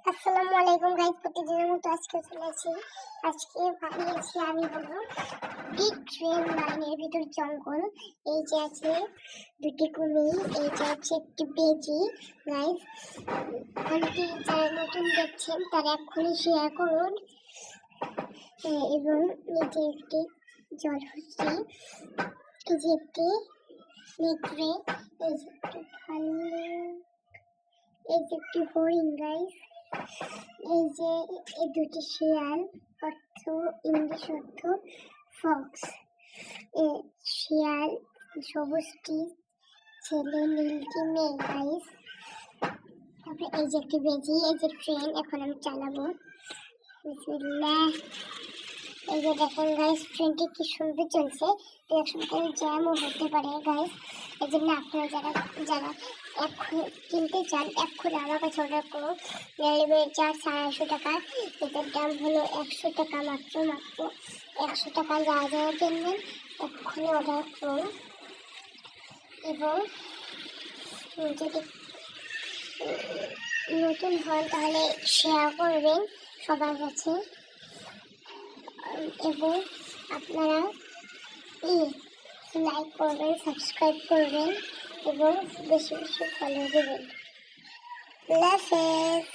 আসসালামু আলাইকুম গাইস, প্রতিদিনের মতো আজকে চলে আসি। আজকে বানিয়েছি আমি হলো বিগ ট্রেন লাইনের ভিতর জঙ্গল। এই যে আছে দুটি কুমির, এই যে আছে একটি বেজি। গাইস, ভিডিওটি যারা নতুন দেখছেন তারা এক্ষুনি শেয়ার করুন। এবং নিচে একটি জলহস্তি, এই যে একটি নেকড়ে, এই যে একটি ভাল্লুক, এই যে একটি হরিণ। গাইস, এই যে এই দুটি শিয়াল, অর্থ ইংলিশ অর্থ ফক্স। শিয়াল সবুজটি ছেলে, নীলটি মেয়ে। গাইস, তারপরে এই যে একটি বেজি, এই যে ট্রেন এখন আমি চালাবো। বিসমিল্লাহ। এই যে দেখেন গাইস, ট্রেনটি কি সুন্দর চলছে। একসময় জ্যামও হতে পারে গাইস। এই জন্য আপনারা যারা যারা এখন কিনতে চান এক্ষুনি আমার কাছে অর্ডার করুন। রেলওয়ে চার্জ 250 টাকা, এটার দাম হলো 100 টাকা, মাত্র 100 টাকা। যারা যারা কিনবেন এক্ষুনি অর্ডার করুন। এবং যদি নতুন হন তাহলে শেয়ার করবেন সবার কাছে, এবং আপনারা লাইক করবেন, সাবস্ক্রাইব করবেন এবং বেশি বেশি ফলো দেবেন। আল্লাহ হাফেজ।